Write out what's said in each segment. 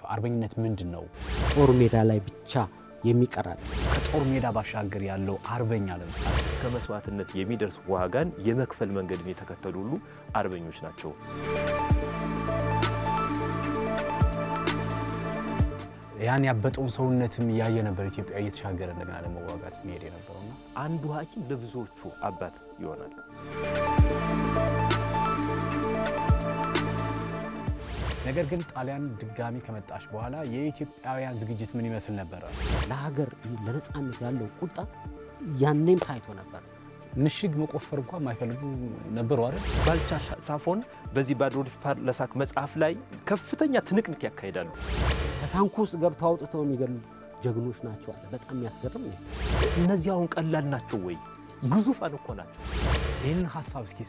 አርበኝነት ምንድነው? ጦር ሜዳ ላይ ብቻ የሚቀራል። ከጦር ሜዳ ባሻገር ያለው አርበኛ ለምሳሌ እስከ መስዋዕትነት የሚደርስ ዋጋን የመክፈል መንገድን የተከተሉ ሁሉ አርበኞች ናቸው። ያን ያበጠውን ሰውነትም ያየ ነበር ኢትዮጵያ እየተሻገረ እንደገና ለመዋጋት መሄድ የነበረውና አንዱ ሐኪም ለብዙዎቹ አባት ይሆናል። ነገር ግን ጣሊያን ድጋሚ ከመጣች በኋላ የኢትዮጵያውያን ዝግጅት ምን ይመስል ነበር? ለሀገር ለነጻነት ያለው ቁጣ ያኔም ታይቶ ነበር። ምሽግ መቆፈር እንኳን ማይፈልጉ ነበሩ አይደል? ባልቻ ሳፎን በዚህ ባድሮዲፍ ፓርለሳክ መጽሐፍ ላይ ከፍተኛ ትንቅንቅ ያካሂዳሉ። ከታንኩ ውስጥ ገብተው አውጥተው የሚገሉ ጀግኖች ናቸው አለ። በጣም የሚያስገርም ነው። እነዚህ አሁን ቀላል ናቸው ወይ? ግዙፋን እኮ ናቸው። ይህን ሐሳብ እስኪ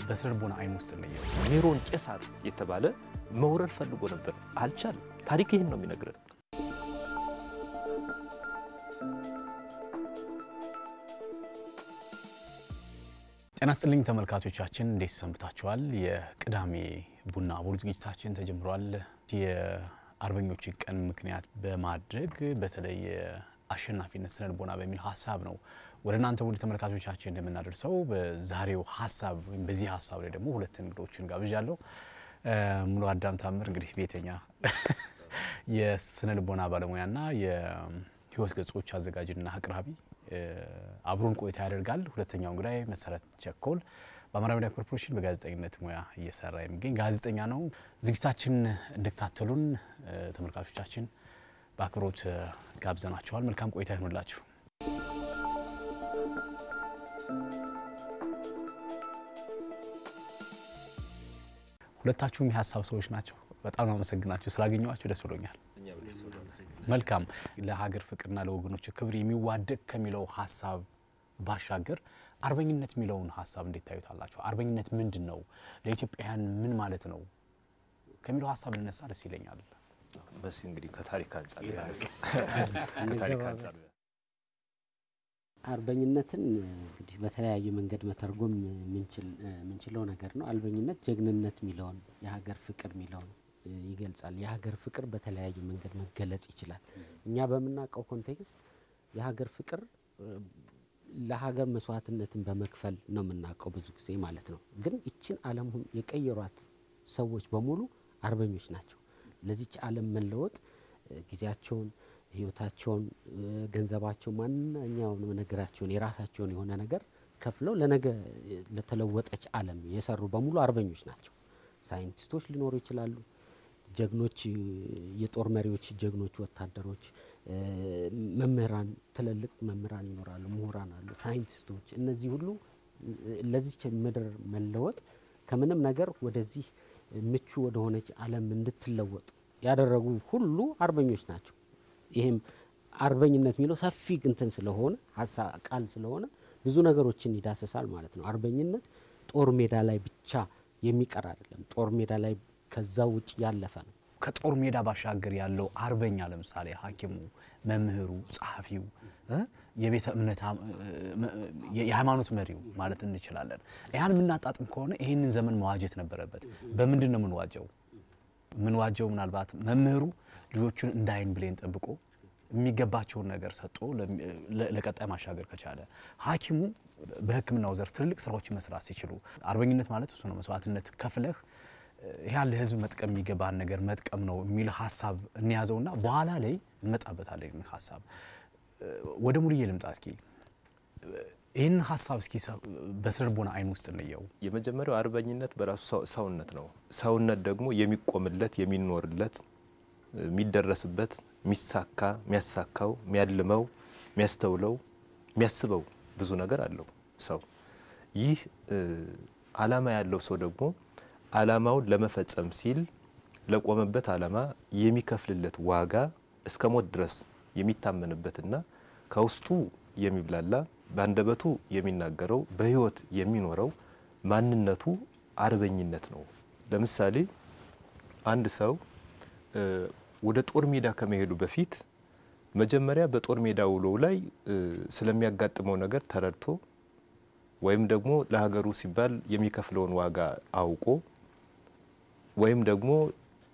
በስነልቦና አይን ውስጥ ነው። ኔሮን ቄሳር የተባለ መውረድ ፈልጎ ነበር፣ አልቻለም። ታሪክ ይሄን ነው የሚነግረን። ጤና ይስጥልኝ ተመልካቾቻችን፣ እንዴት ሰንብታችኋል? የቅዳሜ ቡና ቦል ዝግጅታችን ተጀምሯል። የአርበኞችን ቀን ምክንያት በማድረግ በተለይ አሸናፊነት ስነልቦና በሚል ሐሳብ ነው ወደ እናንተ ውድ ተመልካቾቻችን እንደምናደርሰው። በዛሬው ሐሳብ ወይም በዚህ ሐሳብ ላይ ደግሞ ሁለት እንግዶችን ጋብዣለሁ። ሙሉ አዳም ታምር እንግዲህ ቤተኛ የስነልቦና ባለሙያና የህይወት ገጾች አዘጋጅና አቅራቢ አብሮን ቆይታ ያደርጋል። ሁለተኛው እንግዳይ መሰረት ቸኮል በአማራ ሚዲያ ኮርፖሬሽን በጋዜጠኝነት ሙያ እየሰራ የሚገኝ ጋዜጠኛ ነው። ዝግጅታችን እንድትከታተሉን ተመልካቾቻችን በአክብሮት ጋብዘናችኋል። መልካም ቆይታ ይሁንላችሁ። ሁለታችሁም የሐሳብ ሰዎች ናቸው። በጣም አመሰግናችሁ ስላገኘኋችሁ ደስ ብሎኛል። መልካም ለሀገር ፍቅርና ለወገኖች ክብር የሚዋደቅ ከሚለው ሐሳብ ባሻገር አርበኝነት የሚለውን ሐሳብ እንዴት ታዩታላችሁ? አርበኝነት ምንድነው? ለኢትዮጵያውያን ምን ማለት ነው ከሚለው ሐሳብ ልነሳ ደስ ይለኛል። በስ እንግዲህ ከታሪክ አንፃር አርበኝነትን እንግዲህ በተለያየ መንገድ መተርጎም ምንችለው ነገር ነው። አርበኝነት ጀግንነት የሚለውን የሀገር ፍቅር የሚለውን ይገልጻል። የሀገር ፍቅር በተለያየ መንገድ መገለጽ ይችላል። እኛ በመናቀው ኮንቴክስት የሀገር ፍቅር ለሀገር መስዋዕትነትን በመክፈል ነው የምናቀው ብዙ ጊዜ ማለት ነው። ግን እቺን ዓለም የቀየሯት ሰዎች በሙሉ አርበኞች ናቸው። ለዚች ዓለም መለወጥ ጊዜያቸውን፣ ህይወታቸውን፣ ገንዘባቸውን፣ ማንኛውም ነገራቸውን የራሳቸውን የሆነ ነገር ከፍለው ለነገ ለተለወጠች ዓለም የሰሩ በሙሉ አርበኞች ናቸው። ሳይንቲስቶች ሊኖሩ ይችላሉ፣ ጀግኖች የጦር መሪዎች፣ ጀግኖች ወታደሮች፣ መምህራን፣ ትልልቅ መምህራን ይኖራሉ፣ ምሁራን አሉ፣ ሳይንቲስቶች። እነዚህ ሁሉ ለዚች ምድር መለወጥ ከምንም ነገር ወደዚህ ምቹ ወደ ሆነች ዓለም እንድትለወጥ ያደረጉ ሁሉ አርበኞች ናቸው። ይሄም አርበኝነት የሚለው ሰፊ እንትን ስለሆነ ሐሳብ ቃል ስለሆነ ብዙ ነገሮችን ይዳሰሳል ማለት ነው። አርበኝነት ጦር ሜዳ ላይ ብቻ የሚቀር አይደለም። ጦር ሜዳ ላይ ከዛው ውጭ ያለፈ ነው። ከጦር ሜዳ ባሻገር ያለው አርበኛ ለምሳሌ ሐኪሙ፣ መምህሩ፣ ጸሐፊው፣ የቤተ እምነት የሃይማኖት መሪው ማለት እንችላለን። ያን ምናጣጥም ከሆነ ይሄንን ዘመን መዋጀት ነበረበት። በምንድነው ምንዋጀው? ምናልባት መምህሩ ልጆቹን እንዳይን ብሌን ጠብቆ የሚገባቸውን ነገር ሰጥቶ ለቀጣይ ማሻገር ከቻለ፣ ሐኪሙ በሕክምናው ዘርፍ ትልልቅ ስራዎች መስራት ሲችሉ፣ አርበኝነት ማለት እሱ ነው። መስዋዕትነት ከፍለህ ያለ ህዝብ መጥቀም የሚገባን ነገር መጥቀም ነው የሚል ሐሳብ እንያዘውና በኋላ ላይ እንመጣበታለን። ሐሳብ ወደ ሙሉዬ ልምጣ። እስኪ ይህን ሐሳብ እስኪ በስነልቦና አይን ውስጥ እንየው። የመጀመሪያው አርበኝነት በራሱ ሰውነት ነው። ሰውነት ደግሞ የሚቆምለት፣ የሚኖርለት፣ የሚደረስበት፣ የሚሳካ፣ የሚያሳካው፣ የሚያልመው፣ የሚያስተውለው፣ የሚያስበው ብዙ ነገር አለው ሰው። ይህ ዓላማ ያለው ሰው ደግሞ ዓላማውን ለመፈጸም ሲል ለቆመበት ዓላማ የሚከፍልለት ዋጋ እስከ ሞት ድረስ የሚታመንበትና ከውስጡ የሚብላላ ባንደበቱ የሚናገረው በህይወት የሚኖረው ማንነቱ አርበኝነት ነው። ለምሳሌ አንድ ሰው ወደ ጦር ሜዳ ከመሄዱ በፊት መጀመሪያ በጦር ሜዳ ውሎው ላይ ስለሚያጋጥመው ነገር ተረድቶ ወይም ደግሞ ለሀገሩ ሲባል የሚከፍለውን ዋጋ አውቆ ወይም ደግሞ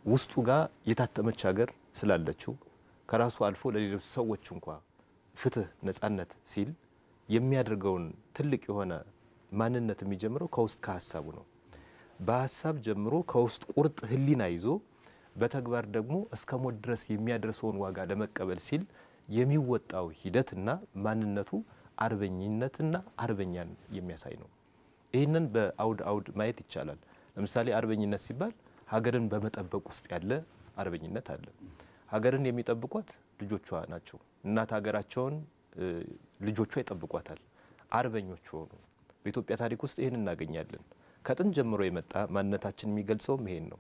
ውስጡ ጋር የታተመች ሀገር ስላለችው ከራሱ አልፎ ለሌሎች ሰዎች እንኳን ፍትህ ነጻነት ሲል የሚያደርገውን ትልቅ የሆነ ማንነት የሚጀምረው ከውስጥ ከሐሳቡ ነው። በሐሳብ ጀምሮ ከውስጥ ቁርጥ ህሊና ይዞ በተግባር ደግሞ እስከ ሞት ድረስ የሚያደርሰውን ዋጋ ለመቀበል ሲል የሚወጣው ሂደትና ማንነቱ አርበኝነትና አርበኛን የሚያሳይ ነው። ይህንን በአውድ ማየት ይቻላል። ለምሳሌ አርበኝነት ሲባል ሀገርን በመጠበቅ ውስጥ ያለ አርበኝነት አለ። ሀገርን የሚጠብቋት ልጆቿ ናቸው። እናት ሀገራቸውን ልጆቿ ይጠብቋታል። አርበኞች ሆኑ። በኢትዮጵያ ታሪክ ውስጥ ይህን እናገኛለን። ከጥንት ጀምሮ የመጣ ማንነታችን የሚገልጸውም ይሄን ነው።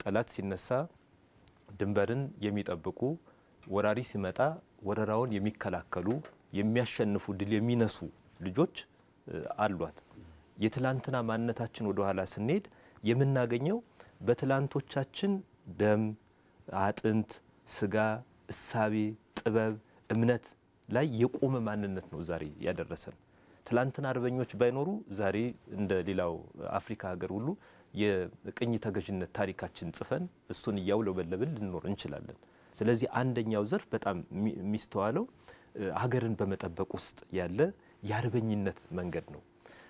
ጠላት ሲነሳ ድንበርን የሚጠብቁ፣ ወራሪ ሲመጣ ወረራውን የሚከላከሉ፣ የሚያሸንፉ፣ ድል የሚነሱ ልጆች አሏት። የትላንትና ማንነታችን ወደ ኋላ ስንሄድ የምናገኘው በትላንቶቻችን ደም፣ አጥንት፣ ስጋ፣ እሳቤ፣ ጥበብ፣ እምነት ላይ የቆመ ማንነት ነው ዛሬ ያደረሰን። ትላንትና አርበኞች ባይኖሩ ዛሬ እንደ ሌላው አፍሪካ ሀገር ሁሉ የቅኝ ተገዥነት ታሪካችን ጽፈን እሱን እያውለበለብን ልንኖር እንችላለን። ስለዚህ አንደኛው ዘርፍ በጣም የሚስተዋለው ሀገርን በመጠበቅ ውስጥ ያለ የአርበኝነት መንገድ ነው።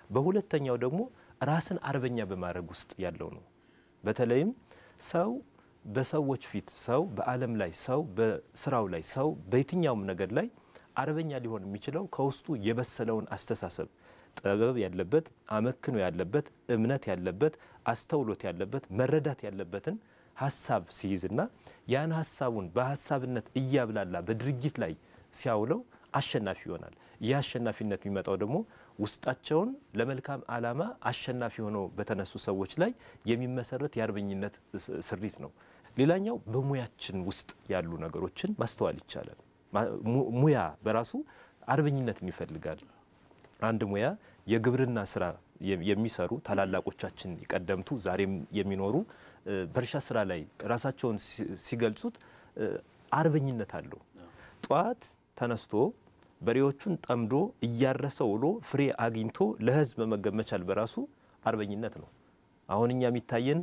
በሁለተኛው ደግሞ ራስን አርበኛ በማድረግ ውስጥ ያለው ነው። በተለይም ሰው በሰዎች ፊት፣ ሰው በዓለም ላይ፣ ሰው በስራው ላይ፣ ሰው በየትኛውም ነገር ላይ አርበኛ ሊሆን የሚችለው ከውስጡ የበሰለውን አስተሳሰብ፣ ጥበብ ያለበት፣ አመክኖ ያለበት፣ እምነት ያለበት፣ አስተውሎት ያለበት፣ መረዳት ያለበትን ሀሳብ ሲይዝና ያን ሀሳቡን በሀሳብነት እያብላላ በድርጊት ላይ ሲያውለው አሸናፊ ይሆናል። ይህ አሸናፊነት የሚመጣው ደግሞ ውስጣቸውን ለመልካም ዓላማ አሸናፊ ሆነው በተነሱ ሰዎች ላይ የሚመሰረት የአርበኝነት ስሪት ነው። ሌላኛው በሙያችን ውስጥ ያሉ ነገሮችን ማስተዋል ይቻላል። ሙያ በራሱ አርበኝነትን ይፈልጋል። አንድ ሙያ የግብርና ስራ የሚሰሩ ታላላቆቻችን የቀደምቱ ዛሬም የሚኖሩ በእርሻ ስራ ላይ ራሳቸውን ሲገልጹት አርበኝነት አለው። ጧት ተነስቶ በሬዎቹን ጠምዶ እያረሰ ውሎ ፍሬ አግኝቶ ለህዝብ መመገብ መቻል በራሱ አርበኝነት ነው። አሁን እኛ የሚታየን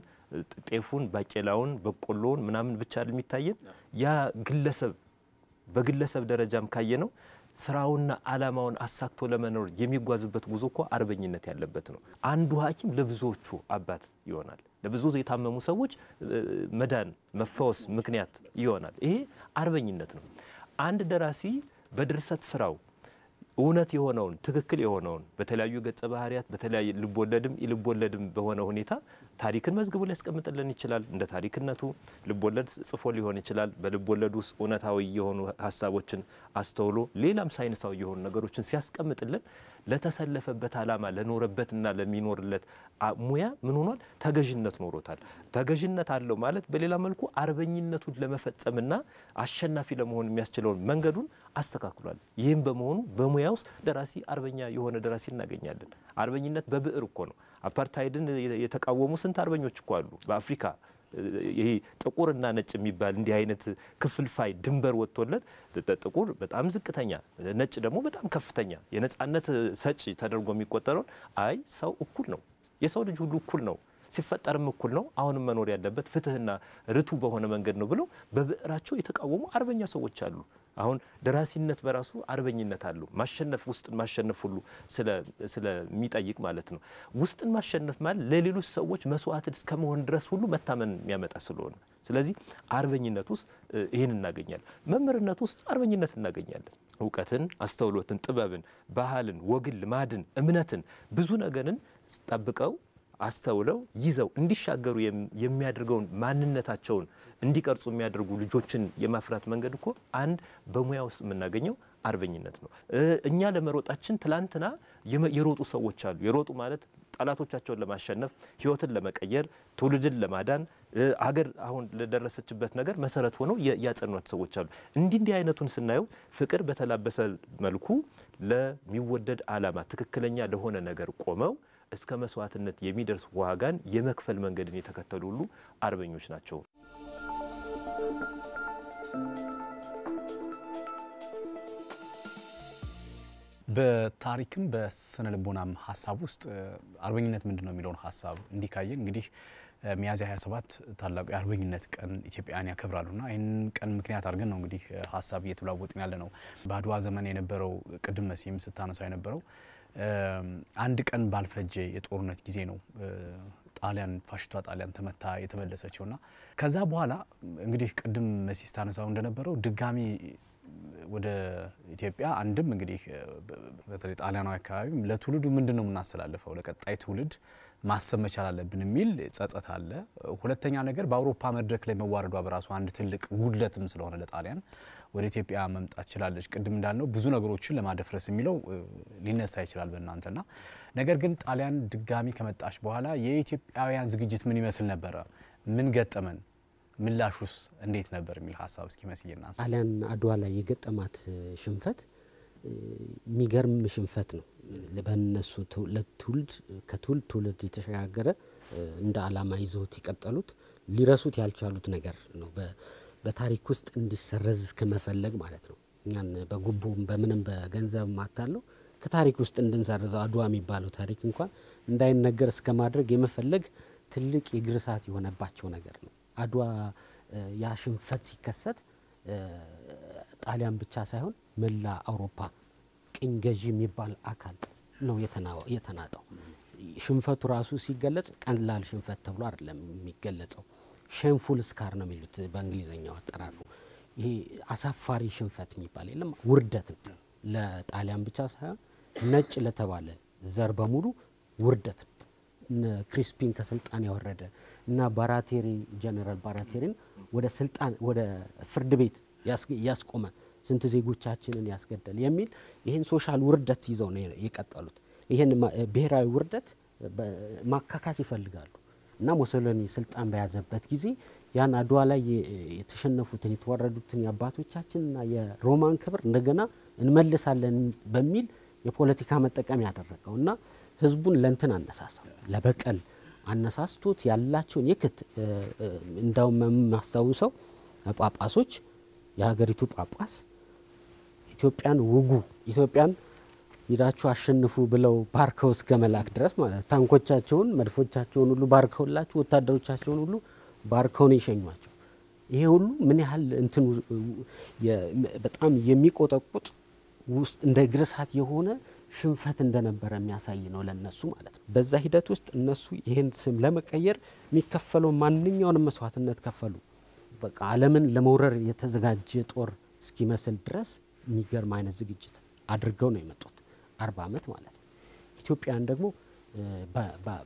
ጤፉን፣ ባቄላውን፣ በቆሎውን ምናምን ብቻ የሚታየን ያ ግለሰብ በግለሰብ ደረጃም ካየነው ስራውና ዓላማውን አሳክቶ ለመኖር የሚጓዝበት ጉዞ እኮ አርበኝነት ያለበት ነው። አንዱ ሐኪም ለብዙዎቹ አባት ይሆናል። ለብዙ የታመሙ ሰዎች መዳን መፈወስ ምክንያት ይሆናል። ይሄ አርበኝነት ነው። አንድ ደራሲ በድርሰት ስራው እውነት የሆነውን ትክክል የሆነውን በተለያዩ ገጸ ባህሪያት በተለያዩ ልቦለድም ኢልቦለድም በሆነ ሁኔታ ታሪክን መዝግቦ ሊያስቀምጥልን ይችላል። እንደ ታሪክነቱ ልቦለድ ጽፎ ሊሆን ይችላል። በልቦለድ ውስጥ እውነታዊ የሆኑ ሀሳቦችን አስተውሎ ሌላም ሳይንሳዊ የሆኑ ነገሮችን ሲያስቀምጥልን ለተሰለፈበት ዓላማ ለኖረበትና ለሚኖርለት ሙያ ምን ሆኗል? ተገዥነት ኖሮታል። ተገዥነት አለው ማለት በሌላ መልኩ አርበኝነቱን ለመፈጸምና አሸናፊ ለመሆን የሚያስችለውን መንገዱን አስተካክሏል። ይህም በመሆኑ በሙያ ውስጥ ደራሲ አርበኛ የሆነ ደራሲ እናገኛለን። አርበኝነት በብዕር እኮ ነው። አፓርታይድን የተቃወሙ ስንት አርበኞች እኮ አሉ በአፍሪካ። ይሄ ጥቁርና ነጭ የሚባል እንዲህ አይነት ክፍልፋይ ድንበር ወጥቶለት ጥቁር በጣም ዝቅተኛ፣ ነጭ ደግሞ በጣም ከፍተኛ የነጻነት ሰጪ ተደርጎ የሚቆጠረው አይ ሰው እኩል ነው፣ የሰው ልጅ ሁሉ እኩል ነው፣ ሲፈጠርም እኩል ነው፣ አሁንም መኖር ያለበት ፍትህና ርቱ በሆነ መንገድ ነው ብለው በብዕራቸው የተቃወሙ አርበኛ ሰዎች አሉ። አሁን ደራሲነት በራሱ አርበኝነት አለው። ማሸነፍ ውስጥን ማሸነፍ ሁሉ ስለሚጠይቅ ማለት ነው። ውስጥን ማሸነፍ ማለት ለሌሎች ሰዎች መስዋዕት እስከመሆን ድረስ ሁሉ መታመን የሚያመጣ ስለሆነ ስለዚህ አርበኝነት ውስጥ ይህን እናገኛለን። መምህርነት ውስጥ አርበኝነት እናገኛለን። እውቀትን፣ አስተውሎትን፣ ጥበብን፣ ባህልን፣ ወግን፣ ልማድን፣ እምነትን ብዙ ነገርን ጠብቀው አስተውለው ይዘው እንዲሻገሩ የሚያደርገውን ማንነታቸውን እንዲቀርጹ የሚያደርጉ ልጆችን የማፍራት መንገድ እኮ አንድ በሙያ ውስጥ የምናገኘው አርበኝነት ነው። እኛ ለመሮጣችን ትላንትና የሮጡ ሰዎች አሉ። የሮጡ ማለት ጠላቶቻቸውን ለማሸነፍ፣ ህይወትን ለመቀየር፣ ትውልድን ለማዳን፣ ሀገር አሁን ለደረሰችበት ነገር መሰረት ሆነው ያጸኗት ሰዎች አሉ። እንዲህ አይነቱን ስናየው ፍቅር በተላበሰ መልኩ ለሚወደድ ዓላማ ትክክለኛ ለሆነ ነገር ቆመው እስከ መስዋዕትነት የሚደርስ ዋጋን የመክፈል መንገድን የተከተሉ ሁሉ አርበኞች ናቸው። በታሪክም በስነ ልቦናም ሀሳብ ውስጥ አርበኝነት ምንድነው የሚለውን ሀሳብ እንዲካየን እንግዲህ ሚያዝያ 27 ታላቁ የአርበኝነት ቀን ኢትዮጵያውያን ያከብራሉና ይህን ቀን ምክንያት አድርገን ነው እንግዲህ ሀሳብ እየተለዋወጥን ያለ ነው። በአድዋ ዘመን የነበረው ቅድም መሲም ስታነሳው የነበረው አንድ ቀን ባልፈጀ የጦርነት ጊዜ ነው ጣሊያን ፋሽስቷ ጣሊያን ተመታ የተመለሰችውና ከዛ በኋላ እንግዲህ ቅድም መሲ ስታነሳው እንደነበረው ድጋሚ ወደ ኢትዮጵያ አንድም እንግዲህ በተለይ ጣሊያናዊ አካባቢ ለትውልዱ ምንድነው የምናስተላልፈው ለቀጣይ ትውልድ ማሰብ መቻል አለብን የሚል ጸጸት አለ። ሁለተኛ ነገር በአውሮፓ መድረክ ላይ መዋረዷ በራሱ አንድ ትልቅ ጉድለትም ስለሆነ ለጣሊያን ወደ ኢትዮጵያ መምጣት ይችላልች። ቅድም እንዳልነው ብዙ ነገሮችን ለማደፍረስ የሚለው ሊነሳ ይችላል በእናንተና ነገር ግን ጣሊያን ድጋሚ ከመጣች በኋላ የኢትዮጵያውያን ዝግጅት ምን ይመስል ነበር? ምን ገጠመን? ምላሹስ እንዴት ነበር የሚል ሐሳብ እስኪ መስየና ጣሊያን አድዋ ላይ የገጠማት ሽንፈት ሚገርም ሽንፈት ነው። ለበነሱ ለትውልድ ከትውልድ ትውልድ የተሸጋገረ እንደ ዓላማ ይዘውት ይቀጠሉት ሊረሱት ያልቻሉት ነገር ነው። በታሪክ ውስጥ እንዲሰረዝ እስከመፈለግ ማለት ነው። እኛን በጉቦም በምንም በገንዘብ ማታለው ከታሪክ ውስጥ እንድንሰርዘው አድዋ የሚባለው ታሪክ እንኳን እንዳይነገር እስከማድረግ የመፈለግ ትልቅ የግርሳት የሆነባቸው ነገር ነው። አድዋ ያ ሽንፈት ሲከሰት ጣሊያን ብቻ ሳይሆን መላ አውሮፓ ቅኝ ገዢ የሚባል አካል ነው የተናጠው። ሽንፈቱ ራሱ ሲገለጽ ቀላል ሽንፈት ተብሎ አይደለም የሚገለጸው። ሼምፉል ስካር ነው የሚሉት በእንግሊዘኛው አጠራሩ። ይሄ አሳፋሪ ሽንፈት የሚባል የለም፣ ውርደት ነው። ለጣሊያን ብቻ ሳይሆን ነጭ ለተባለ ዘር በሙሉ ውርደት። ክሪስፒን ከስልጣን ያወረደ እና ባራቴሪ ጀነራል ባራቴሪን ወደ ስልጣን ወደ ፍርድ ቤት ያስቆመ ስንት ዜጎቻችንን ያስገደል የሚል ይሄን ሶሻል ውርደት ይዘው ነው የቀጠሉት። ይሄን ብሔራዊ ውርደት ማካካስ ይፈልጋሉ እና ሞሶሎኒ ስልጣን በያዘበት ጊዜ ያን አድዋ ላይ የተሸነፉትን የተዋረዱትን የአባቶቻችንና የሮማን ክብር እንደገና እንመልሳለን በሚል የፖለቲካ መጠቀም ያደረገው እና ህዝቡን ለንትን አነሳሳው ለበቀል አነሳስቶት ያላቸውን የክት እንዳውም ማስተዋውሰው ጳጳሶች የሀገሪቱ ጳጳስ ኢትዮጵያን ውጉ ኢትዮጵያን ይዳቹ አሸንፉ ብለው ባርከው እስከ መላክ ድረስ ማለት ታንኮቻቸውን መድፎቻቸውን ሁሉ ባርከውላቸው ወታደሮቻቸውን ሁሉ ባርከው ነው የሸኟቸው። ይሄ ሁሉ ምን ያህል እንትን በጣም የሚቆጠቁጥ ውስጥ እንደ ግርሳት የሆነ ሽንፈት እንደነበረ የሚያሳይ ነው ለነሱ ማለት ነው። በዛ ሂደት ውስጥ እነሱ ይሄን ስም ለመቀየር የሚከፈለው ማንኛውንም መስዋዕትነት ከፈሉ። በቃ ዓለምን ለመውረር የተዘጋጀ ጦር እስኪመስል ድረስ የሚገርም አይነት ዝግጅት አድርገው ነው የመጡት 40 አመት ማለት ነው። ኢትዮጵያን ደግሞ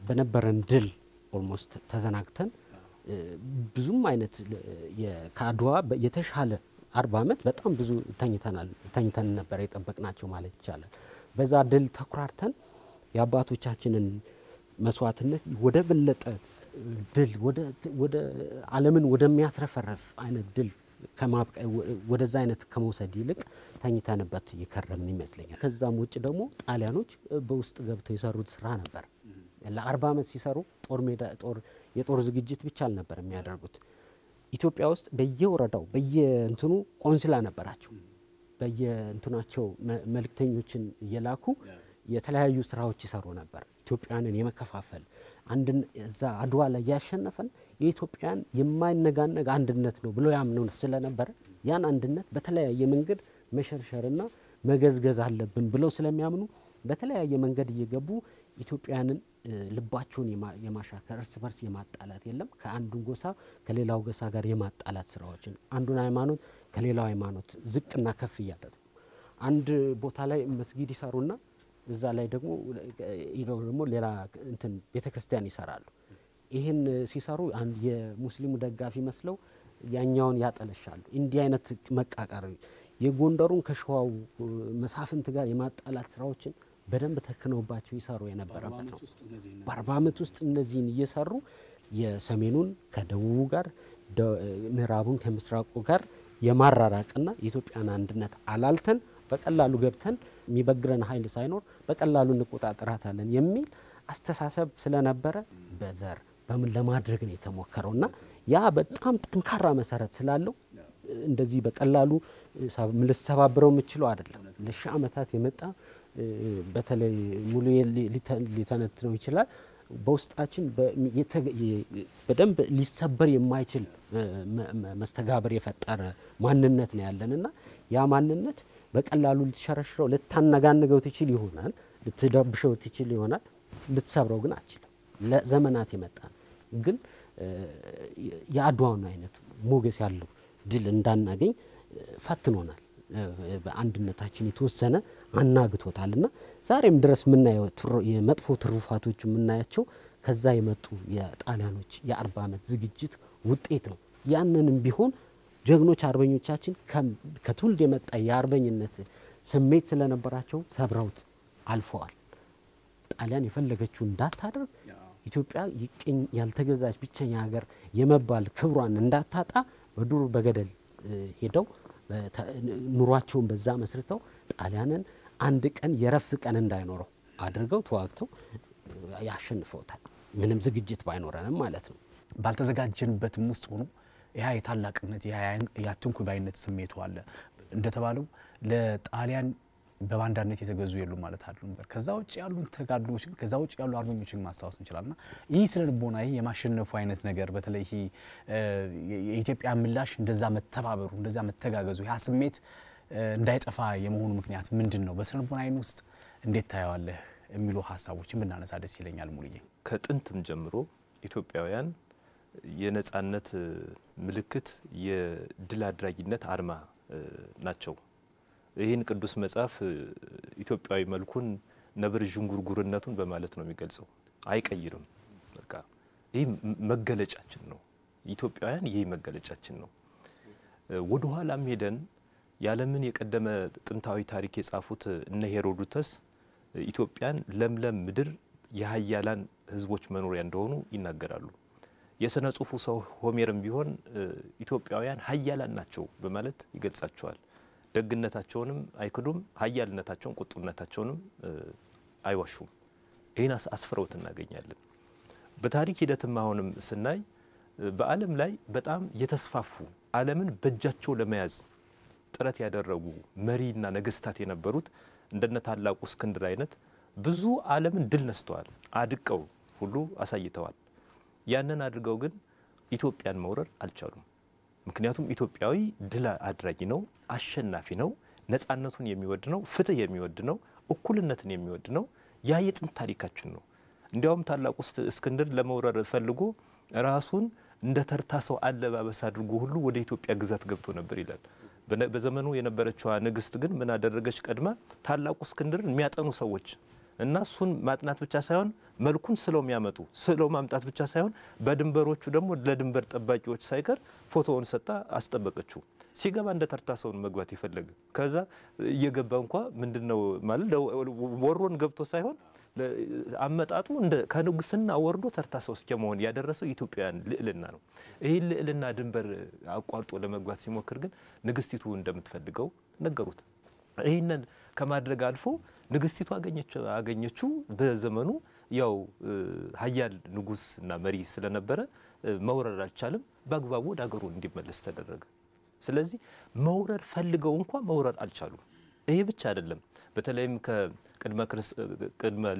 በነበረን ድል ኦልሞስት ተዘናግተን ብዙም አይነት ከአድዋ የተሻለ 40 አመት በጣም ብዙ ተኝተን ነበር የጠበቅናቸው ማለት ይቻላል። በዛ ድል ተኩራርተን የአባቶቻችንን መስዋዕትነት ወደ በለጠ ድል ወደ ዓለምን ወደሚያትረፈረፍ አይነት ድል ወደዛ አይነት ከመውሰድ ይልቅ ተኝተንበት ይከረምን ይመስለኛል። ከዛም ውጭ ደግሞ ጣሊያኖች በውስጥ ገብተው የሰሩት ስራ ነበር። ለ40 አመት ሲሰሩ የጦር ዝግጅት ብቻ አልነበር የሚያደርጉት። ኢትዮጵያ ውስጥ በየወረዳው በየእንትኑ ቆንስላ ነበራቸው። በየእንትናቸው መልእክተኞችን እየላኩ የተለያዩ ስራዎች ይሰሩ ነበር። ኢትዮጵያንን የመከፋፈል አንድን እዛ አድዋ ላይ ያሸነፈን የኢትዮጵያን የማይነጋነግ አንድነት ነው ብሎ ያምኑ ስለነበር ያን አንድነት በተለያየ መንገድ መሸርሸርና መገዝገዝ አለብን ብለው ስለሚያምኑ በተለያየ መንገድ እየገቡ ኢትዮጵያንን ልባቸውን የማሻከር እርስ በርስ የማጣላት የለም ከአንዱ ጎሳ ከሌላው ጎሳ ጋር የማጣላት ስራዎችን አንዱን ሃይማኖት ከሌላው ሃይማኖት ዝቅና ከፍ ያደርጉ አንድ ቦታ ላይ መስጊድ ይሰሩና እዛ ላይ ደግሞ ሌላ እንትን ቤተክርስቲያን ይሰራሉ። ይሄን ሲሰሩ አንድ የሙስሊሙ ደጋፊ መስለው ያኛውን ያጠለሻሉ። እንዲህ አይነት መቃቃር የጎንደሩን ከሸዋው መሳፍንት ጋር የማጣላት ስራዎችን በደንብ ተከነውባቸው ይሰሩ የነበረበት ነው። በ40 አመት ውስጥ እነዚህን እየሰሩ የሰሜኑን ከደቡቡ ጋር ምዕራቡን ከምስራቁ ጋር የማራራቅና የኢትዮጵያን አንድነት አላልተን በቀላሉ ገብተን የሚበግረን ኃይል ሳይኖር በቀላሉ እንቆጣጣራታለን የሚል አስተሳሰብ ስለነበረ በዘር በምን ለማድረግ ነው የተሞከረውና ያ በጣም ጠንካራ መሰረት ስላለው እንደዚህ በቀላሉ ልሰባብረው የምችለው አይደለም። ለሺህ አመታት የመጣ በተለይ ሙሉ ሊተነትነው ይችላል በውስጣችን በደንብ ሊሰበር የማይችል መስተጋብር የፈጠረ ማንነት ነው ያለንና ያ ማንነት በቀላሉ ልትሸረሽረው ልታነጋንገው ትችል ይሆናል፣ ልትደብሸው ትችል ይሆናል፣ ልትሰብረው ግን አትችልም። ለዘመናት የመጣ ግን የአድዋውን አይነት ሞገስ ያለው ድል እንዳናገኝ ፈትኖናል። በአንድነታችን የተወሰነ አናግቶታልና ዛሬም ድረስ ምናየው የመጥፎ ትሩፋቶች ምናያቸው ከዛ የመጡ የጣሊያኖች የ40 ዓመት ዝግጅት ውጤት ነው። ያንንም ቢሆን ጀግኖች አርበኞቻችን ከትውልድ የመጣ የአርበኝነት ስሜት ስለነበራቸው ሰብረውት አልፈዋል። ጣሊያን የፈለገችው እንዳታደርግ ኢትዮጵያ ይቅኝ ያልተገዛች ብቸኛ ሀገር የመባል ክብሯን እንዳታጣ በዱር በገደል ሄደው ኑሯቸውን በዛ መስርተው ጣሊያንን አንድ ቀን የረፍት ቀን እንዳይኖረው አድርገው ተዋግተው ያሸንፈውታል። ምንም ዝግጅት ባይኖረንም ማለት ነው። ባልተዘጋጀንበትም ውስጥ ሆኖ ያ የታላቅነት ያትንኩ ባይነት ስሜቱ አለ። እንደተባለው ለጣሊያን በባንዳነት የተገዙ የሉ ማለት አይደለም። ከዛ ውጭ ያሉ ተጋድሎች ከዛ ውጭ ያሉ አርበኞችን ማስታወስ እንችላልና ይህ ስለልቦና የማሸነፉ አይነት ነገር በተለይ የኢትዮጵያ ምላሽ እንደዛ መተባበሩ እንደዛ መተጋገዙ ያ ስሜት እንዳይጠፋ የመሆኑ ምክንያት ምንድነው? በስነልቦና አይን ውስጥ እንዴት ታያዋለህ የሚሉ ሀሳቦችን ብናነሳ ደስ ይለኛል። ሙሉዬ ከጥንትም ጀምሮ ኢትዮጵያውያን የነጻነት ምልክት የድል አድራጊነት አርማ ናቸው። ይህን ቅዱስ መጽሐፍ ኢትዮጵያዊ መልኩን ነብር ዥንጉርጉርነቱን በማለት ነው የሚገልጸው። አይቀይርም። በቃ ይህ መገለጫችን ነው። ኢትዮጵያውያን ይህ መገለጫችን ነው። ወደ ኋላም ሄደን ያለምን የቀደመ ጥንታዊ ታሪክ የጻፉት እነ ሄሮዶተስ ኢትዮጵያን ለምለም ምድር የሀያላን ህዝቦች መኖሪያ እንደሆኑ ይናገራሉ። የሥነ ጽሑፉ ሰው ሆሜርም ቢሆን ኢትዮጵያውያን ሀያላን ናቸው በማለት ይገልጻቸዋል። ደግነታቸውንም አይክዱም፣ ሀያልነታቸውን ቁጡነታቸውንም አይዋሹም። ይህን አስፍረውት እናገኛለን። በታሪክ ሂደትም አሁንም ስናይ በዓለም ላይ በጣም የተስፋፉ ዓለምን በእጃቸው ለመያዝ ጥረት ያደረጉ መሪና ነገስታት የነበሩት እንደነ ታላቁ እስክንድር አይነት ብዙ ዓለምን ድል ነስተዋል፣ አድቀው ሁሉ አሳይተዋል። ያንን አድርገው ግን ኢትዮጵያን መውረር አልቻሉም። ምክንያቱም ኢትዮጵያዊ ድል አድራጊ ነው፣ አሸናፊ ነው፣ ነጻነቱን የሚወድ ነው፣ ፍትህ የሚወድ ነው፣ እኩልነትን የሚወድ ነው። ያ የጥንት ታሪካችን ነው። እንዲያውም ታላቁ እስክንድር ለመውረር ፈልጎ ራሱን እንደ ተርታ ሰው አለባበስ አድርጎ ሁሉ ወደ ኢትዮጵያ ግዛት ገብቶ ነበር ይላል። በዘመኑ የነበረችው ንግስት ግን ምን አደረገች? ቀድማ ታላቁ እስክንድርን የሚያጠኑ ሰዎች እና እሱን ማጥናት ብቻ ሳይሆን መልኩን ስለው ማምጣት ብቻ ሳይሆን በድንበሮቹ ደግሞ ለድንበር ጠባቂዎች ሳይቀር ፎቶውን ሰጣ አስጠበቀችው። ሲገባ እንደ ተርታ ሰውን መግባት ይፈልግ ከዛ እየገባ እንኳ ምንድነው ማለት ወሮን ገብቶ ሳይሆን አመጣጡ እንደ ከንጉስና ወርዶ ተርታ ሰው እስከመሆን ያደረሰው ኢትዮጵያውያን ልዕልና ነው። ይሄ ልዕልና ድንበር አቋርጦ ለመግባት ሲሞክር ግን ንግስቲቱ እንደምትፈልገው ነገሩት። ይሄንን ከማድረግ አልፎ ንግስቲቱ አገኘችው። በዘመኑ ያው ሀያል ንጉስና መሪ ስለነበረ መውረር አልቻለም። በአግባቡ ወደ ሀገሩ እንዲመለስ ተደረገ። ስለዚህ መውረር ፈልገው እንኳን መውረር አልቻሉም። ይሄ ብቻ አይደለም። በተለይም ከቅድመ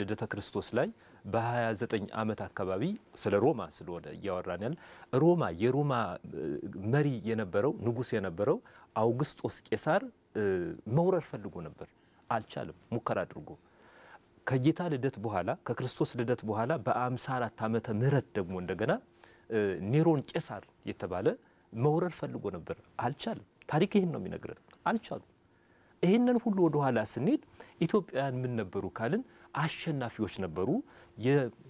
ልደተ ክርስቶስ ላይ በ29 ዓመት አካባቢ ስለ ሮማ ስለሆነ እያወራን ያለ የሮማ መሪ የነበረው ንጉስ የነበረው አውግስጦስ ቄሳር መውረር ፈልጎ ነበር፣ አልቻለም። ሙከራ አድርጎ ከጌታ ልደት በኋላ ከክርስቶስ ልደት በኋላ በ54 ዓመተ ምህረት ደግሞ እንደገና ኔሮን ቄሳር የተባለ መውረር ፈልጎ ነበር፣ አልቻለም። ታሪክ ይሄን ነው የሚነግረን፣ አልቻሉም። ይሄንን ሁሉ ወደ ኋላ ስንሄድ ኢትዮጵያውያን ምን ነበሩ ካልን አሸናፊዎች ነበሩ።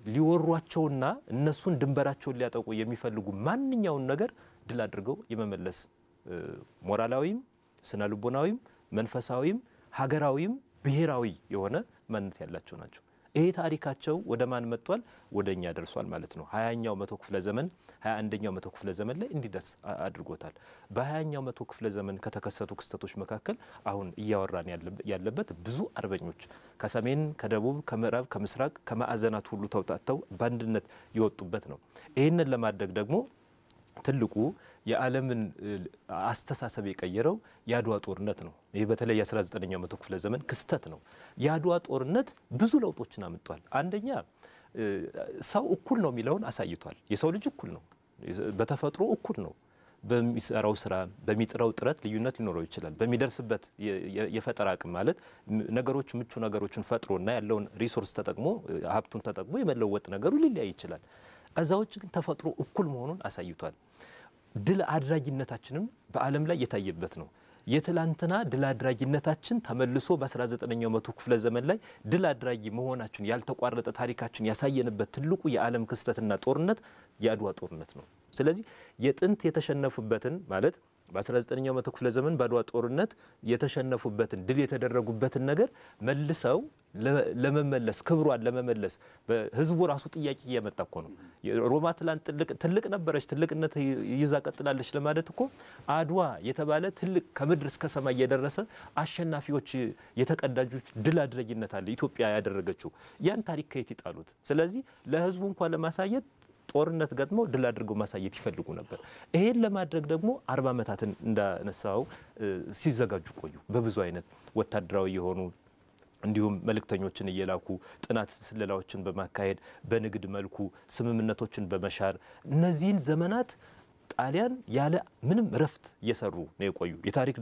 ሊወሯቸውና እነሱን ድንበራቸውን ሊያጠቁ የሚፈልጉ ማንኛውን ነገር ድል አድርገው የመመለስ ሞራላዊም ስነልቦናዊም መንፈሳዊም ሀገራዊም ብሔራዊ የሆነ ማንነት ያላቸው ናቸው። ይሄ ታሪካቸው ወደ ማን መጥቷል? ወደኛ ደርሷል ማለት ነው። 20ኛው መቶ ክፍለ ዘመን 21ኛው መቶ ክፍለ ዘመን ላይ እንዲደርስ አድርጎታል። በ20ኛው መቶ ክፍለ ዘመን ከተከሰቱ ክስተቶች መካከል አሁን እያወራን ያለበት ብዙ አርበኞች ከሰሜን፣ ከደቡብ፣ ከምዕራብ፣ ከምስራቅ ከማዕዘናት ሁሉ ተውጣጥተው በአንድነት የወጡበት ነው። ይህንን ለማድረግ ደግሞ ትልቁ የዓለምን አስተሳሰብ የቀየረው የአድዋ ጦርነት ነው። ይህ በተለይ የ19ኛው መቶ ክፍለ ዘመን ክስተት ነው። የአድዋ ጦርነት ብዙ ለውጦችን አምጥቷል። አንደኛ ሰው እኩል ነው የሚለውን አሳይቷል። የሰው ልጅ እኩል ነው፣ በተፈጥሮ እኩል ነው። በሚሰራው ስራ በሚጥረው ጥረት ልዩነት ሊኖረው ይችላል። በሚደርስበት የፈጠራ አቅም ማለት ነገሮች ምቹ ነገሮችን ፈጥሮና ያለውን ሪሶርስ ተጠቅሞ ሀብቱን ተጠቅሞ የመለወጥ ነገሩ ሊለያይ ይችላል። እዛዎች ግን ተፈጥሮ እኩል መሆኑን አሳይቷል። ድል አድራጊነታችንም በዓለም ላይ የታየበት ነው። የትላንትና ድል አድራጊነታችን ተመልሶ በ19ኛው መቶ ክፍለ ዘመን ላይ ድል አድራጊ መሆናችን ያልተቋረጠ ታሪካችን ያሳየንበት ትልቁ የዓለም ክስተትና ጦርነት የአድዋ ጦርነት ነው። ስለዚህ የጥንት የተሸነፉበትን ማለት በ19ኛው መቶ ክፍለ ዘመን በአድዋ ጦርነት የተሸነፉበትን ድል የተደረጉበትን ነገር መልሰው ለመመለስ ክብሯን ለመመለስ በህዝቡ ራሱ ጥያቄ እያመጣ እኮ ነው። ሮማ ትላንት ትልቅ ነበረች፣ ትልቅነት ይዛ ቀጥላለች ለማለት እኮ አድዋ የተባለ ትልቅ ከምድር እስከ ሰማይ የደረሰ አሸናፊዎች የተቀዳጁት ድል አድራጊነት አለ ኢትዮጵያ ያደረገችው። ያን ታሪክ ከየት ይጣሉት? ስለዚህ ለህዝቡ እንኳን ለማሳየት ጦርነት ገጥሞ ድል አድርገው ማሳየት ይፈልጉ ነበር። ይሄን ለማድረግ ደግሞ 40 ዓመታትን እንዳነሳው ሲዘጋጁ ቆዩ። በብዙ አይነት ወታደራዊ የሆኑ እንዲሁም መልእክተኞችን እየላኩ ጥናት ስለላዎችን በማካሄድ በንግድ መልኩ ስምምነቶችን በመሻር እነዚህን ዘመናት ጣሊያን ያለ ምንም ረፍት እየሰሩ ነው የቆዩ። የታሪክ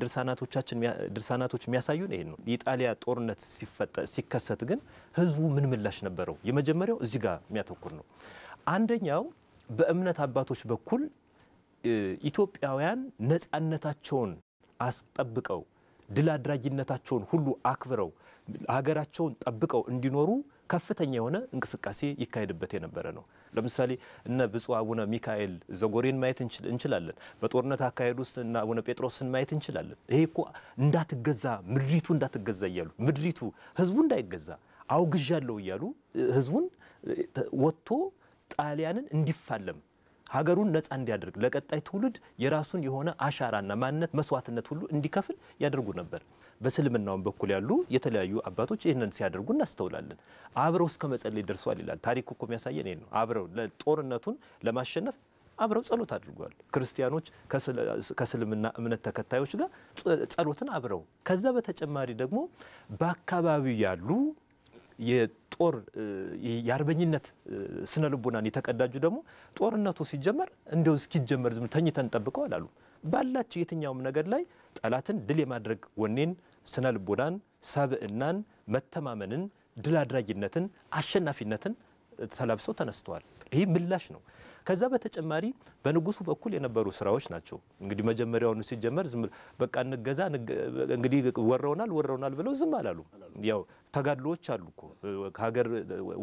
ድርሳናቶች የሚያሳዩን ይሄን ነው። የጣሊያ ጦርነት ሲከሰት ግን ህዝቡ ምን ምላሽ ነበረው? የመጀመሪያው እዚህ ጋር የሚያተኩር ነው። አንደኛው በእምነት አባቶች በኩል ኢትዮጵያውያን ነፃነታቸውን አስጠብቀው ድል አድራጊነታቸውን ሁሉ አክብረው ሀገራቸውን ጠብቀው እንዲኖሩ ከፍተኛ የሆነ እንቅስቃሴ ይካሄድበት የነበረ ነው። ለምሳሌ እነ ብፁዕ አቡነ ሚካኤል ዘጎሬን ማየት እንችላለን። በጦርነት አካሄድ ውስጥ እና አቡነ ጴጥሮስን ማየት እንችላለን። ይሄ እኮ እንዳትገዛ ምድሪቱ እንዳትገዛ እያሉ ምድሪቱ ህዝቡ እንዳይገዛ አውግዣለሁ እያሉ ህዝቡን ወጥቶ ጣሊያንን እንዲፋለም ሀገሩን ነፃ እንዲያደርግ ለቀጣይ ትውልድ የራሱን የሆነ አሻራና ማንነት መስዋዕትነት ሁሉ እንዲከፍል ያደርጉ ነበር። በእስልምናው በኩል ያሉ የተለያዩ አባቶች ይህንን ሲያደርጉ እናስተውላለን። አብረው እስከ መጸለይ ደርሰዋል ይላል ታሪኩ እኮ የሚያሳየን ይሄን ነው። አብረው ለጦርነቱን ለማሸነፍ አብረው ጸሎት አድርገዋል። ክርስቲያኖች ከእስልምና እምነት ተከታዮች ጋር ጸሎትን አብረው ከዛ በተጨማሪ ደግሞ በአካባቢው ያሉ የጦር የአርበኝነት ስነ ልቦናን የተቀዳጁ ደግሞ ጦርነቱ ሲጀመር እንደው እስኪጀመር ዝም ተኝተን ጠብቀው አላሉ። ባላቸው የትኛውም ነገር ላይ ጠላትን ድል የማድረግ ወኔን፣ ስነ ልቦናን፣ ሰብዕናን፣ መተማመንን፣ ድል አድራጊነትን፣ አሸናፊነትን ተላብሰው ተነስተዋል። ይሄ ምላሽ ነው። ከዛ በተጨማሪ በንጉሱ በኩል የነበሩ ስራዎች ናቸው። እንግዲህ መጀመሪያውኑ ሲጀመር ዝም በቃ እንገዛ እንግዲህ ወረውናል ብለው ዝም አላሉ። ያው ተጋድሎዎች አሉ እኮ ሀገር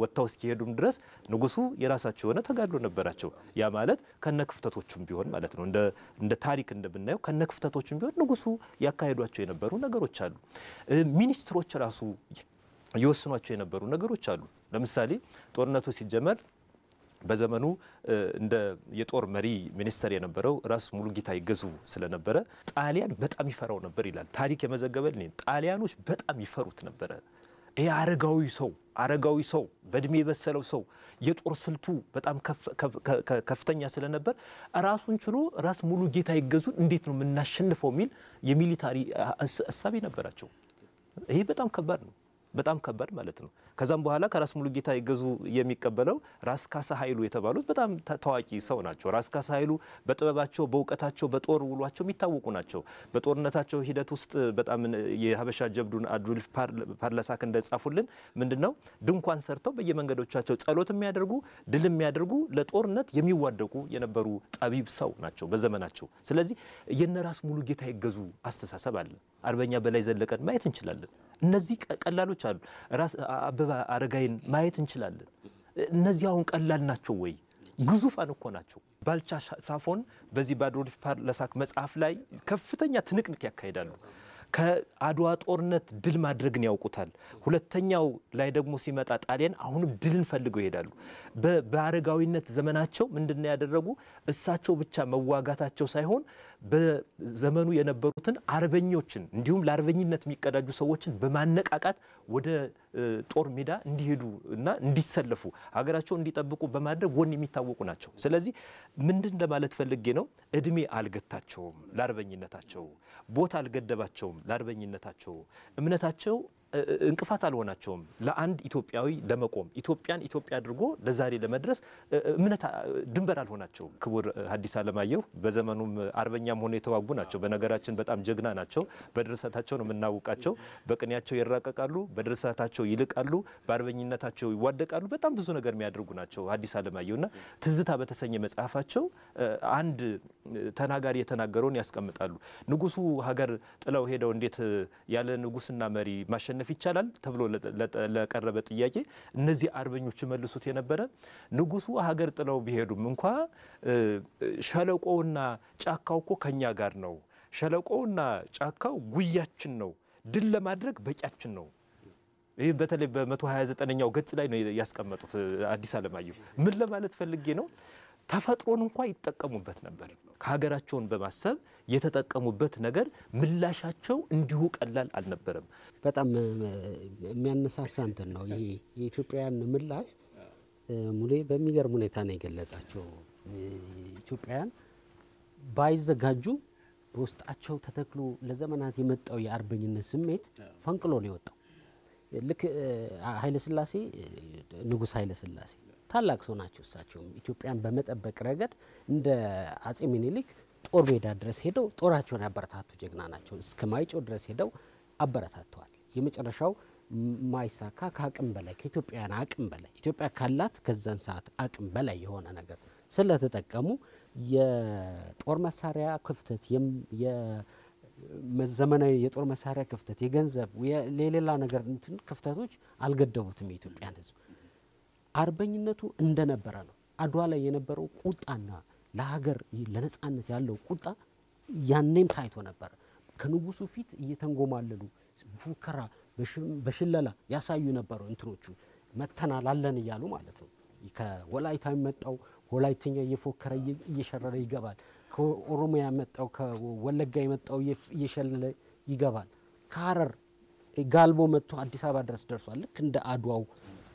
ወጣው እስኪሄዱም ድረስ ንጉሱ የራሳቸው የሆነ ተጋድሎ ነበራቸው። ያ ማለት ከነክፍተቶቹም ቢሆን ማለት ነው እንደ ታሪክ እንደምናየው ከነክፍተቶቹም ቢሆን ንጉሱ ያካሄዷቸው የነበሩ ነገሮች አሉ። ሚኒስትሮች ራሱ ይወስኗቸው የነበሩ ነገሮች አሉ። ለምሳሌ ጦርነቱ ሲጀመር በዘመኑ እንደ የጦር መሪ ሚኒስተር የነበረው ራስ ሙሉጌታ ይገዙ ስለነበረ ጣሊያን በጣም ይፈራው ነበር ይላል ታሪክ የመዘገበልን። ጣሊያኖች በጣም ይፈሩት ነበረ። ይሄ አረጋዊ ሰው በእድሜ የበሰለው ሰው የጦር ስልቱ በጣም ከፍተኛ ስለነበር ራሱን ችሎ ራስ ሙሉጌታ ይገዙን እንዴት ነው የምናሸንፈው የሚል የሚሊታሪ ሐሳብ ነበራቸው። ይሄ በጣም ከባድ ነው። በጣም ከባድ ማለት ነው። ከዛም በኋላ ከራስ ሙሉጌታ ይገዙ የሚቀበለው ራስ ካሳ ኃይሉ የተባሉት በጣም ታዋቂ ሰው ናቸው። ራስ ካሳ ኃይሉ በጥበባቸው በእውቀታቸው በጦር ውሏቸው የሚታወቁ ናቸው። በጦርነታቸው ሂደት ውስጥ በጣም የሀበሻ ጀብዱን አዱልፍ ፓርለሳክ እንደጻፉልን ምንድነው ድንኳን ሰርተው በየመንገዶቻቸው ጸሎት የሚያደርጉ ድል የሚያደርጉ ለጦርነት የሚዋደቁ የነበሩ ጠቢብ ሰው ናቸው በዘመናቸው። ስለዚህ የነራስ ሙሉጌታ ይገዙ አስተሳሰብ አለ። አርበኛ በላይ ዘለቀን ማየት እንችላለን። እነዚህ ቀላሎች አሉ። ራስ አበበ አረጋይን ማየት እንችላለን። እነዚህ አሁን ቀላል ናቸው ወይ? ግዙፋን እኮ ናቸው። ባልቻ ሳፎን በዚህ በአዶልፍ ፓርለሳክ መጽሐፍ ላይ ከፍተኛ ትንቅንቅ ያካሂዳሉ። ከአድዋ ጦርነት ድል ማድረግን ያውቁታል። ሁለተኛው ላይ ደግሞ ሲመጣ ጣሊያን አሁንም ድልን ፈልገው ይሄዳሉ። በአረጋዊነት ዘመናቸው ምንድነው ያደረጉ? እሳቸው ብቻ መዋጋታቸው ሳይሆን በዘመኑ የነበሩትን አርበኞችን እንዲሁም ለአርበኝነት የሚቀዳጁ ሰዎችን በማነቃቃት ወደ ጦር ሜዳ እንዲሄዱ እና እንዲሰለፉ ሀገራቸው እንዲጠብቁ በማድረግ ወን የሚታወቁ ናቸው። ስለዚህ ምንድን ለማለት ፈልጌ ነው? እድሜ አልገታቸውም ለአርበኝነታቸው፣ ቦታ አልገደባቸውም ለአርበኝነታቸው። እምነታቸው እንቅፋት አልሆናቸውም ለአንድ ኢትዮጵያዊ ለመቆም ኢትዮጵያን ኢትዮጵያ አድርጎ ለዛሬ ለመድረስ እምነት ድንበር አልሆናቸውም። ክቡር ሐዲስ ዓለማየሁ በዘመኑም አርበኛም ሆነ የተዋጉ ናቸው። በነገራችን በጣም ጀግና ናቸው። በድርሰታቸው ነው የምናውቃቸው። በቅኔያቸው ይራቀቃሉ፣ በድርሰታቸው ይልቃሉ፣ በአርበኝነታቸው ይዋደቃሉ። በጣም ብዙ ነገር የሚያደርጉ ናቸው ሐዲስ ዓለማየሁና ትዝታ በተሰኘ መጽሐፋቸው አንድ ተናጋሪ የተናገረውን ያስቀምጣሉ። ንጉሱ ሀገር ጥለው ሄደው እንዴት ያለ ንጉስና መሪ ማሸነፍ ይቻላል ተብሎ ለቀረበ ጥያቄ እነዚህ አርበኞች መልሱት የነበረ ንጉሱ ሀገር ጥለው ቢሄዱም እንኳ ሸለቆውና ጫካው እኮ ከኛ ጋር ነው፣ ሸለቆውና ጫካው ጉያችን ነው፣ ድል ለማድረግ በቂያችን ነው። ይህ በተለይ በ129ኛው ገጽ ላይ ነው ያስቀመጡት ሐዲስ ዓለማየሁ። ምን ለማለት ፈልጌ ነው? ተፈጥሮን እንኳ ይጠቀሙበት ነበር። ከሀገራቸውን በማሰብ የተጠቀሙበት ነገር ምላሻቸው እንዲሁ ቀላል አልነበረም። በጣም የሚያነሳሳ እንትን ነው ይሄ የኢትዮጵያውያን ምላሽ። ሙሌ በሚገርም ሁኔታ ነው የገለጻቸው። ኢትዮጵያውያን ባይዘጋጁ በውስጣቸው ተተክሎ ለዘመናት የመጣው የአርበኝነት ስሜት ፈንቅሎ ነው የወጣው። ልክ ኃይለ ሥላሴ ንጉሥ ኃይለ ሥላሴ ታላቅ ሰው ናቸው። እሳቸውም ኢትዮጵያን በመጠበቅ ረገድ እንደ አጼ ምኒልክ ጦር ሜዳ ድረስ ሄደው ጦራቸውን ያበረታቱ ጀግና ናቸው። እስከ ማይጨው ድረስ ሄደው አበረታተዋል። የመጨረሻው ማይሳካ ከአቅም በላይ ከኢትዮጵያውያን አቅም በላይ ኢትዮጵያ ካላት ከዛን ሰዓት አቅም በላይ የሆነ ነገር ስለተጠቀሙ የጦር መሳሪያ ክፍተት የዘመናዊ የጦር መሳሪያ ክፍተት የገንዘብ የሌላ ነገር እንትን ክፍተቶች አልገደቡትም የኢትዮጵያን ሕዝብ። አርበኝነቱ እንደነበረ ነው። አድዋ ላይ የነበረው ቁጣና ለሀገር ለነጻነት ያለው ቁጣ ያኔም ታይቶ ነበር። ከንጉሱ ፊት እየተንጎማለሉ ፉከራ በሽለላ ያሳዩ ነበሩ። እንትኖቹ መተናል አለን እያሉ ማለት ነው። ከወላይታ የመጣው ወላይተኛ እየፎከረ እየሸረረ ይገባል። ከኦሮሚያ የመጣው ከወለጋ የመጣው እየሸለለ ይገባል። ከሐረር ጋልቦ መጥቶ አዲስ አበባ ድረስ ደርሷል። ልክ እንደ አድዋው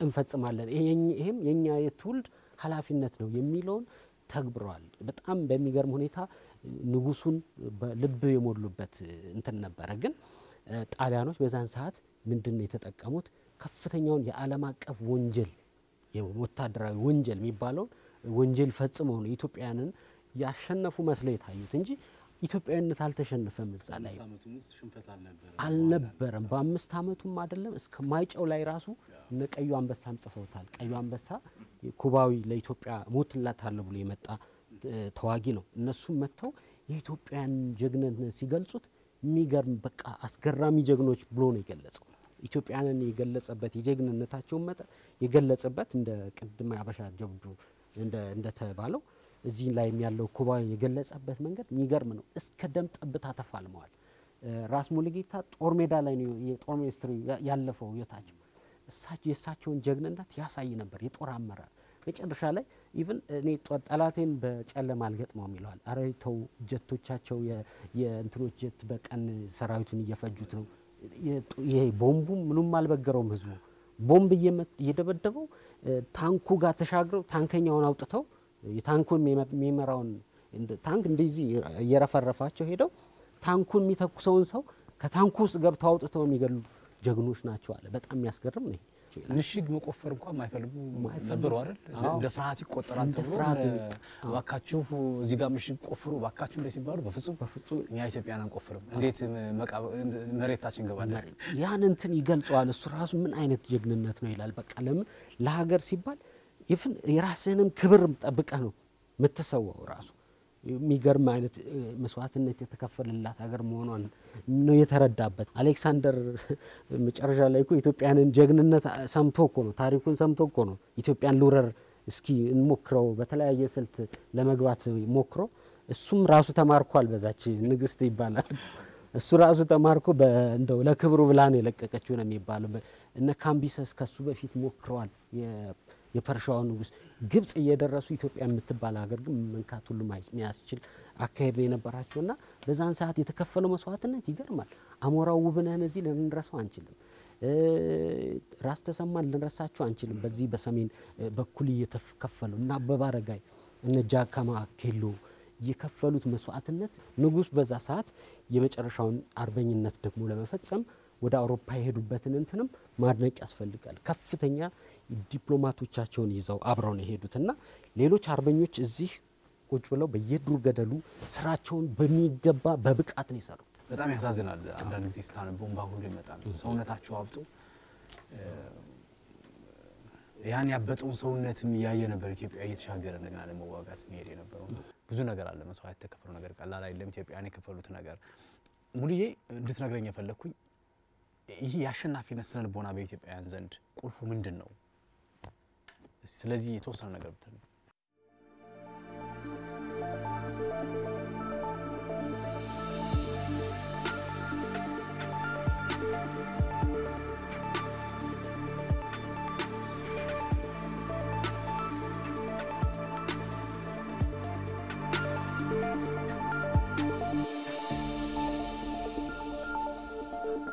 እንፈጽማለን፣ ይሄም የኛ የትውልድ ኃላፊነት ነው የሚለውን ተግብረዋል። በጣም በሚገርም ሁኔታ ንጉሱን በልብ የሞሉበት እንትን ነበረ። ግን ጣሊያኖች በዛን ሰዓት ምንድነው የተጠቀሙት? ከፍተኛውን የዓለም አቀፍ ወንጀል የወታደራዊ ወንጀል የሚባለውን ወንጀል ፈጽመው ነው ኢትዮጵያውያንን ያሸነፉ መስለው የታዩት እንጂ ኢትዮጵያዊነት አልተሸነፈም። እዛ ላይ አልነበረም። በ5 ዓመቱም አይደለም እስከ ማይጨው ላይ ራሱ እነ ቀዩ አንበሳም ጽፈውታል። ቀዩ አንበሳ ኩባዊ ለኢትዮጵያ ሞትላታል ብሎ የመጣ ተዋጊ ነው። እነሱም መጥተው የኢትዮጵያን ጀግንነት ሲገልጹት የሚገርም በቃ አስገራሚ ጀግኖች ብሎ ነው የገለጸው። ኢትዮጵያንን የገለጸበት የጀግንነታቸውን መጠን የገለጸበት እንደ ቅድም ያበሻ ጀብዱ እንደተባለው እዚህ ላይ ያለው ኩባዊ የገለጸበት መንገድ የሚገርም ነው። እስከ ደም ጠብታ ተፋልመዋል። ራስ ሙሉጌታ ጦር ሜዳ ላይ ነው የጦር ሚኒስትር ያለፈው የታቸው የእሳቸውን ጀግንነት ያሳይ ነበር። የጦር አመራር መጨረሻ ላይ ኢቭን እኔ ጠላቴን በጨለማ አልገጥመውም ይለዋል። አረ ተው ጀቶቻቸው የእንትኖች ጀት በቀን ሰራዊቱን እየፈጁት ነው። ይሄ ቦምቡ ምንም አልበገረውም። ህዝቡ ቦምብ እየደበደበው ታንኩ ጋር ተሻግረው ታንከኛውን አውጥተው የታንኩን የሚመራውን ታንክ እንደዚህ እየረፈረፋቸው ሄደው ታንኩን የሚተኩሰውን ሰው ከታንኩ ውስጥ ገብተው አውጥተው የሚገሉ ጀግኖች ናቸው አለ። በጣም የሚያስገርም ነው። ምሽግ መቆፈር እንኳን ማይፈልጉ ነበሩ አይደል? እንደ ፍርሃት ይቆጠራል ተብሎ ባካችሁ እዚህ ጋር ምሽግ ቆፍሩ ባካችሁ እንደ ሲባሉ በፍጹም እኛ ኢትዮጵያን አንቆፍርም፣ እንዴት መሬታችን ገባለን ያን እንትን ይገልጸዋል። እሱ ራሱ ምን አይነት ጀግንነት ነው ይላል። በቃ ለምን ለሀገር ሲባል ይፍን የራስህንም ክብር ጠብቀህ ነው የምትሰዋው። ራሱ የሚገርም አይነት መስዋዕትነት የተከፈለላት ሀገር መሆኗን ነው የተረዳበት። አሌክሳንደር መጨረሻ ላይ እኮ ኢትዮጵያንን ጀግንነት ሰምቶ እኮ ነው ታሪኩን ሰምቶ እኮ ነው ኢትዮጵያን ልውረር እስኪ እንሞክረው በተለያየ ስልት ለመግባት ሞክሮ እሱም ራሱ ተማርኳል። በዛች ንግስት ይባላል እሱ ራሱ ተማርኮ እንደው ለክብሩ ብላን የለቀቀችው ነው የሚባለው። እነ ካምቢሰስ ከሱ በፊት ሞክረዋል። የፐርሻው ንጉስ ግብጽ እየደረሱ ኢትዮጵያ የምትባል ሀገር ግን መንካት ሁሉ የሚያስችል አካሄድ የነበራቸውና በዛን ሰዓት የተከፈለው መስዋዕትነት ይገርማል። አሞራው ውብነህን እዚህ ልንረሳው አንችልም። ራስ ተሰማን ልንረሳቸው አንችልም። በዚህ በሰሜን በኩል እየተከፈሉ እና በባረጋይ እነ ጃካማ ኬሎ የከፈሉት መስዋዕትነት ንጉስ በዛ ሰዓት የመጨረሻውን አርበኝነት ደግሞ ለመፈጸም ወደ አውሮፓ የሄዱበትን እንትንም ማድነቅ ያስፈልጋል። ከፍተኛ ዲፕሎማቶቻቸውን ይዘው አብረው ነው የሄዱትና ሌሎች አርበኞች እዚህ ቁጭ ብለው በየዱር ገደሉ ስራቸውን በሚገባ በብቃት ነው የሰሩት። በጣም ያሳዝናል። አንዳንድ ጊዜ ስታነበው እንባ ሁሉ ይመጣል። ሰውነታቸው አብጦ ያን ያበጠውን ሰውነትም ያየ ነበር ኢትዮጵያ እየተሻገረ እንደገና ለመዋጋት መሄድ የነበረው። ብዙ ነገር አለ፣ መስዋዕት ተከፈሉ ነገር ቀላል አይደለም። ኢትዮጵያን የከፈሉት ነገር ሙሉዬ እንድትነግረኝ የፈለኩኝ ይሄ የአሸናፊነት ስነ ልቦና በኢትዮጵያውያን ዘንድ ቁልፉ ምንድነው? ስለዚህ የተወሰነ ነገር ብትነግረኝ።